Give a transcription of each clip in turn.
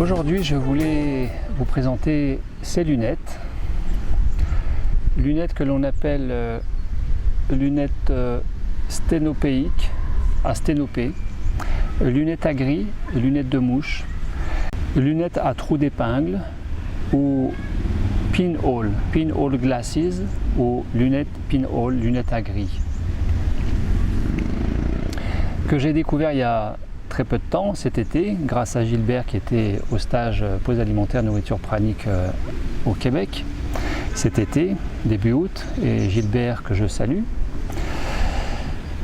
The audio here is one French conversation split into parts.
Aujourd'hui, je voulais vous présenter ces lunettes. Lunettes que l'on appelle lunettes sténopéiques, à sténopée, lunettes à gris, lunettes de mouche, lunettes à trous d'épingle ou pinhole glasses ou lunettes pinhole, lunettes à gris. Que j'ai découvert il y a très peu de temps, cet été, grâce à Gilbert qui était au stage pause alimentaire nourriture pranique au Québec cet été, début août, et Gilbert que je salue,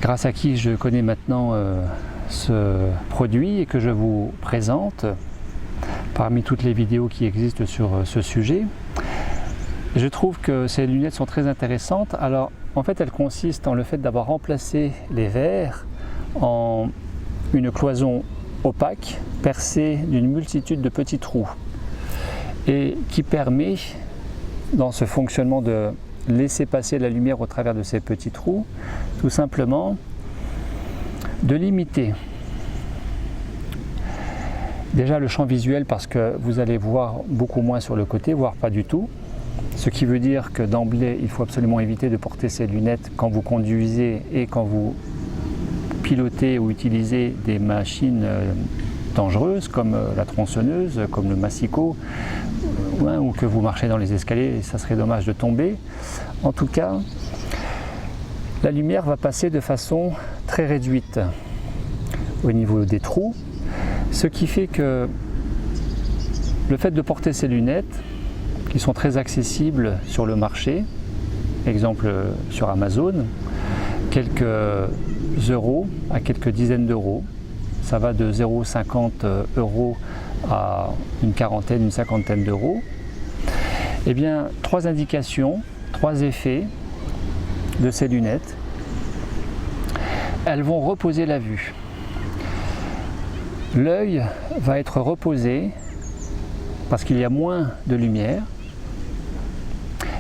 grâce à qui je connais maintenant ce produit et que je vous présente parmi toutes les vidéos qui existent sur ce sujet. Je trouve que ces lunettes sont très intéressantes. Alors en fait elles consistent en le fait d'avoir remplacé les verres en une cloison opaque percée d'une multitude de petits trous et qui permet, dans ce fonctionnement de laisser passer la lumière au travers de ces petits trous, tout simplement de limiter déjà le champ visuel, parce que vous allez voir beaucoup moins sur le côté, voire pas du tout, ce qui veut dire que d'emblée il faut absolument éviter de porter ces lunettes quand vous conduisez et quand vous piloter ou utiliser des machines dangereuses comme la tronçonneuse, comme le massicot, ou que vous marchez dans les escaliers et ça serait dommage de tomber. En tout cas, la lumière va passer de façon très réduite au niveau des trous, ce qui fait que le fait de porter ces lunettes, qui sont très accessibles sur le marché, exemple sur Amazon, quelques euros à quelques dizaines d'euros, ça va de 0,50 € à une quarantaine, une cinquantaine d'euros. Eh bien, trois indications, trois effets de ces lunettes. Elles vont reposer la vue. L'œil va être reposé parce qu'il y a moins de lumière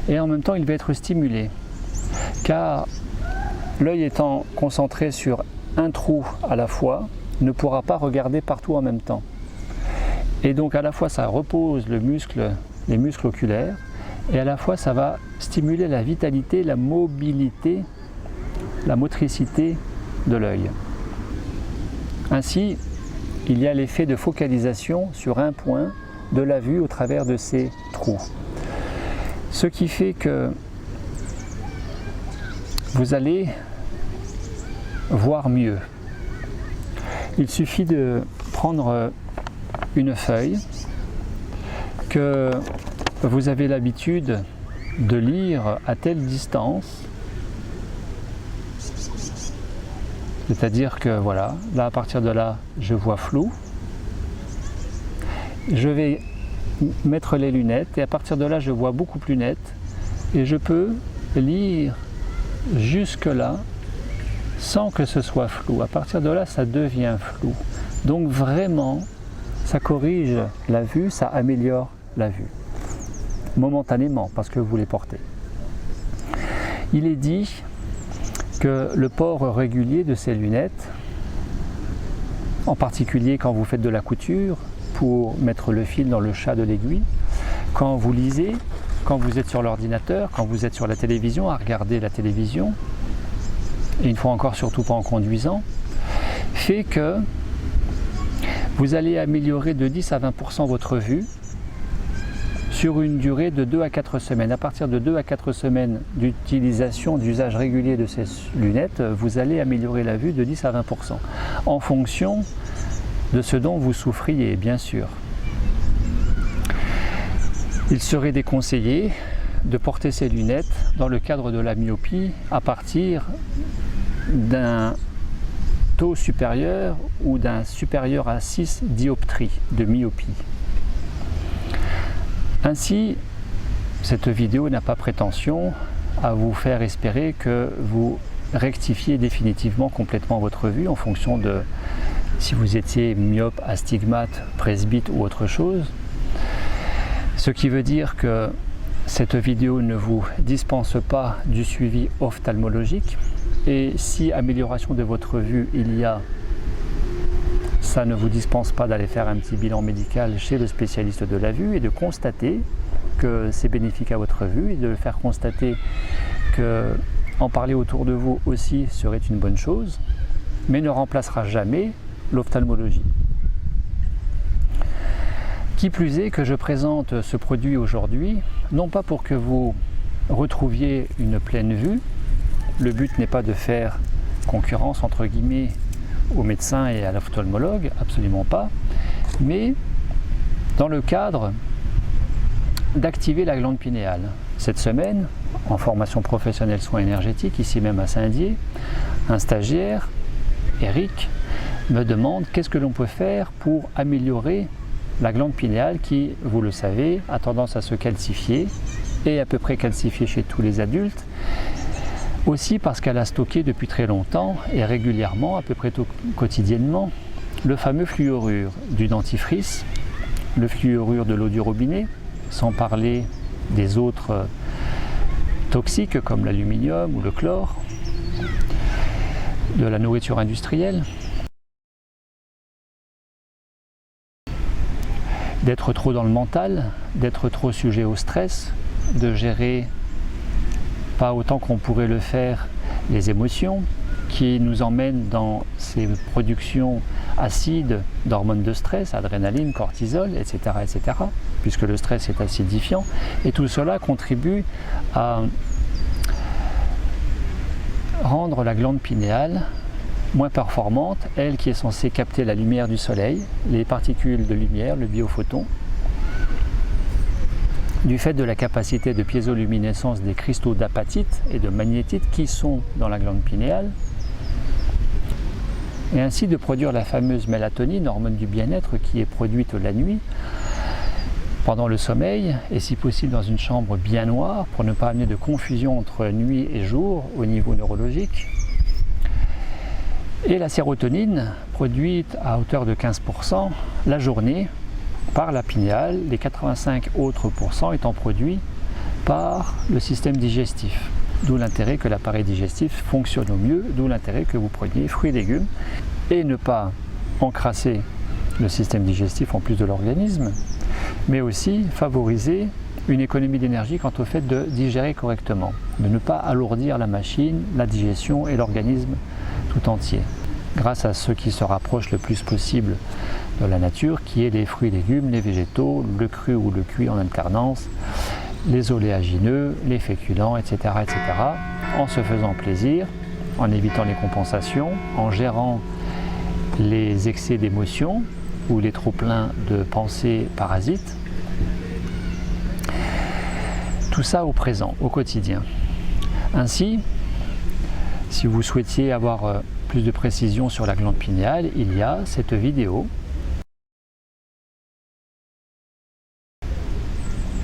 et en même temps il va être stimulé, car l'œil étant concentré sur un trou à la fois, ne pourra pas regarder partout en même temps. Et donc à la fois ça repose les muscles oculaires, et à la fois ça va stimuler la vitalité, la mobilité, la motricité de l'œil. Ainsi, il y a l'effet de focalisation sur un point de la vue au travers de ces trous. Ce qui fait que vous allez voir mieux. Il suffit de prendre une feuille que vous avez l'habitude de lire à telle distance, c'est-à-dire que voilà, là à partir de là je vois flou, je vais mettre les lunettes et à partir de là je vois beaucoup plus net et je peux lire jusque là sans que ce soit flou. À partir de là, ça devient flou. Donc vraiment, ça corrige la vue, ça améliore la vue. Momentanément, parce que vous les portez. Il est dit que le port régulier de ces lunettes, en particulier quand vous faites de la couture, pour mettre le fil dans le chat de l'aiguille, quand vous lisez, quand vous êtes sur l'ordinateur, quand vous êtes sur la télévision, à regarder la télévision, et une fois encore surtout pas en conduisant, fait que vous allez améliorer de 10 à 20% votre vue sur une durée de 2 à 4 semaines. À partir de 2 à 4 semaines d'utilisation, d'usage régulier de ces lunettes, vous allez améliorer la vue de 10 à 20%, en fonction de ce dont vous souffriez, bien sûr. Il serait déconseillé de porter ces lunettes dans le cadre de la myopie à partir d'un taux supérieur ou d'un supérieur à 6 dioptries de myopie. Ainsi, cette vidéo n'a pas prétention à vous faire espérer que vous rectifiez définitivement complètement votre vue en fonction de si vous étiez myope, astigmate, presbyte ou autre chose. Ce qui veut dire que cette vidéo ne vous dispense pas du suivi ophtalmologique, et si amélioration de votre vue il y a, ça ne vous dispense pas d'aller faire un petit bilan médical chez le spécialiste de la vue et de constater que c'est bénéfique à votre vue et de faire constater que en parler autour de vous aussi serait une bonne chose, mais ne remplacera jamais l'ophtalmologie. Qui plus est que je présente ce produit aujourd'hui, non pas pour que vous retrouviez une pleine vue, le but n'est pas de faire concurrence entre guillemets aux médecins et à l'ophtalmologue, absolument pas, mais dans le cadre d'activer la glande pinéale. Cette semaine, en formation professionnelle soins énergétiques, ici même à Saint-Dié, un stagiaire, Eric, me demande qu'est-ce que l'on peut faire pour améliorer la glande pinéale qui, vous le savez, a tendance à se calcifier et à peu près calcifiée chez tous les adultes, aussi parce qu'elle a stocké depuis très longtemps et régulièrement, à peu près quotidiennement, le fameux fluorure du dentifrice, le fluorure de l'eau du robinet, sans parler des autres toxiques comme l'aluminium ou le chlore, de la nourriture industrielle. D'être trop dans le mental, d'être trop sujet au stress, de gérer pas autant qu'on pourrait le faire les émotions qui nous emmènent dans ces productions acides d'hormones de stress, adrénaline, cortisol, etc., puisque le stress est acidifiant, et tout cela contribue à rendre la glande pinéale moins performante, elle qui est censée capter la lumière du soleil, les particules de lumière, le biophoton, du fait de la capacité de piézoluminescence des cristaux d'apatite et de magnétite qui sont dans la glande pinéale, et ainsi de produire la fameuse mélatonine, hormone du bien-être qui est produite la nuit, pendant le sommeil, et si possible dans une chambre bien noire pour ne pas amener de confusion entre nuit et jour au niveau neurologique. Et la sérotonine, produite à hauteur de 15% la journée par la pinéale, les 85 autres pourcents étant produits par le système digestif. D'où l'intérêt que l'appareil digestif fonctionne au mieux, d'où l'intérêt que vous preniez fruits et légumes et ne pas encrasser le système digestif en plus de l'organisme, mais aussi favoriser une économie d'énergie quant au fait de digérer correctement, de ne pas alourdir la machine, la digestion et l'organisme tout entier, grâce à ce qui se rapproche le plus possible de la nature, qui est les fruits et légumes, les végétaux, le cru ou le cuit en alternance, les oléagineux, les féculents, etc., en se faisant plaisir, en évitant les compensations, en gérant les excès d'émotions ou les trop-pleins de pensées parasites. Tout ça au présent, au quotidien. Ainsi, si vous souhaitiez avoir plus de précision sur la glande pinéale, il y a cette vidéo.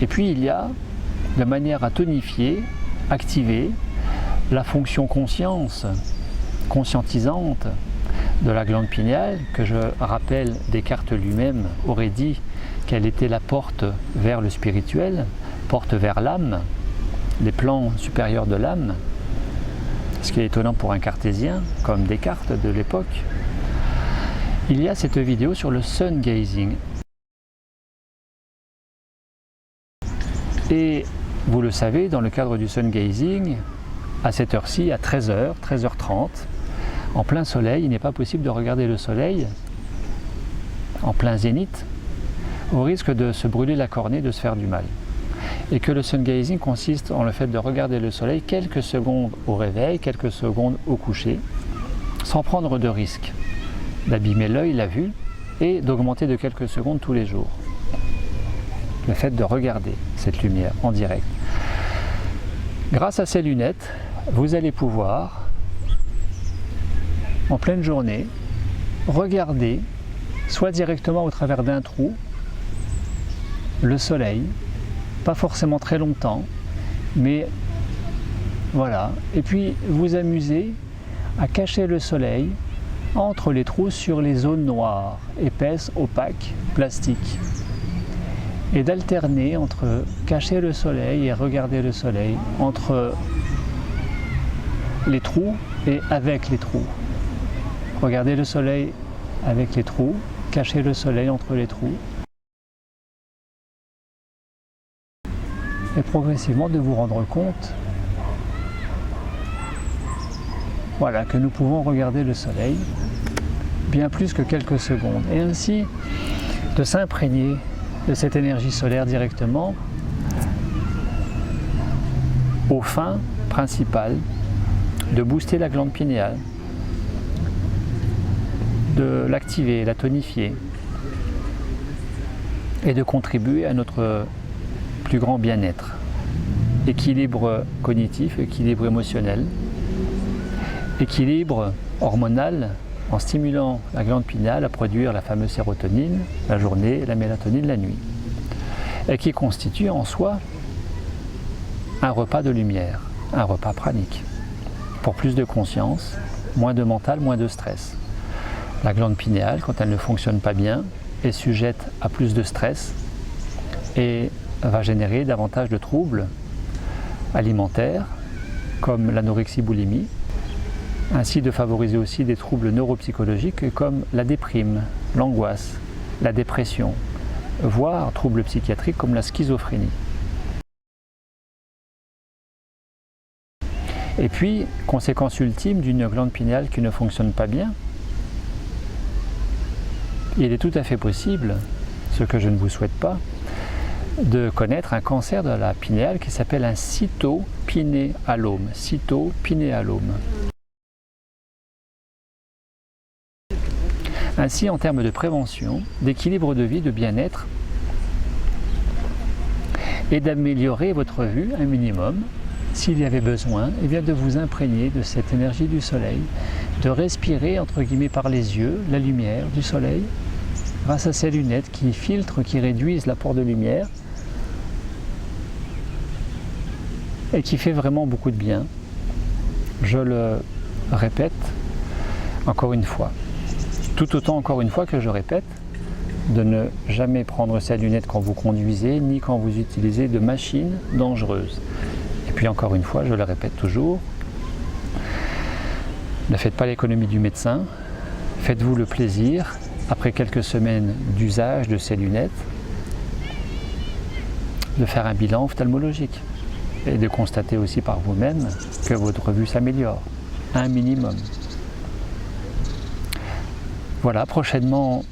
Et puis il y a de manière à tonifier, activer la fonction conscientisante de la glande pinéale, que je rappelle, Descartes lui-même aurait dit qu'elle était la porte vers le spirituel, porte vers l'âme, les plans supérieurs de l'âme, ce qui est étonnant pour un cartésien comme Descartes de l'époque. Il y a cette vidéo sur le sun gazing. Et vous le savez, dans le cadre du sun gazing, à cette heure-ci, à 13h, 13h30, en plein soleil, il n'est pas possible de regarder le soleil en plein zénith, au risque de se brûler la cornée, de se faire du mal. Et que le sun gazing consiste en le fait de regarder le soleil quelques secondes au réveil, quelques secondes au coucher, sans prendre de risque d'abîmer l'œil, la vue, et d'augmenter de quelques secondes tous les jours. Le fait de regarder cette lumière en direct. Grâce à ces lunettes, vous allez pouvoir, en pleine journée, regarder, soit directement au travers d'un trou, le soleil, pas forcément très longtemps, mais voilà, et puis vous amuser à cacher le soleil entre les trous sur les zones noires, épaisses, opaques, plastiques, et d'alterner entre cacher le soleil et regarder le soleil, entre les trous et avec les trous. Regarder le soleil avec les trous, cacher le soleil entre les trous et progressivement de vous rendre compte, voilà, que nous pouvons regarder le soleil bien plus que quelques secondes et ainsi de s'imprégner de cette énergie solaire directement aux fins principales de booster la glande pinéale, de l'activer, la tonifier et de contribuer à notre plus grand bien-être, équilibre cognitif, équilibre émotionnel, équilibre hormonal en stimulant la glande pinéale à produire la fameuse sérotonine la journée et la mélatonine la nuit, et qui constitue en soi un repas de lumière, un repas pranique, pour plus de conscience, moins de mental, moins de stress. La glande pinéale, quand elle ne fonctionne pas bien, est sujette à plus de stress et va générer davantage de troubles alimentaires comme l'anorexie-boulimie, ainsi de favoriser aussi des troubles neuropsychologiques comme la déprime, l'angoisse, la dépression, voire troubles psychiatriques comme la schizophrénie. Et puis, conséquence ultime d'une glande pinéale qui ne fonctionne pas bien, il est tout à fait possible, ce que je ne vous souhaite pas, de connaître un cancer de la pinéale qui s'appelle un cytopinéalome. Cytopinéalome. Ainsi, en termes de prévention, d'équilibre de vie, de bien-être, et d'améliorer votre vue un minimum, s'il y avait besoin, eh bien de vous imprégner de cette énergie du soleil, de respirer entre guillemets par les yeux la lumière du soleil, grâce à ces lunettes qui filtrent, qui réduisent l'apport de lumière, et qui fait vraiment beaucoup de bien. Je le répète encore une fois. Tout autant encore une fois que je répète de ne jamais prendre ces lunettes quand vous conduisez, ni quand vous utilisez de machines dangereuses. Et puis encore une fois, je le répète toujours, ne faites pas l'économie du médecin, faites-vous le plaisir, après quelques semaines d'usage de ces lunettes, de faire un bilan ophtalmologique et de constater aussi par vous-même que votre vue s'améliore, un minimum. Voilà, prochainement,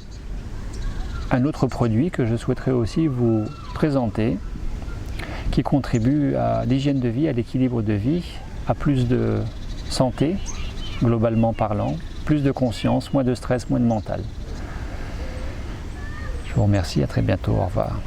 un autre produit que je souhaiterais aussi vous présenter, qui contribue à l'hygiène de vie, à l'équilibre de vie, à plus de santé, globalement parlant, plus de conscience, moins de stress, moins de mental. Je vous remercie, à très bientôt, au revoir.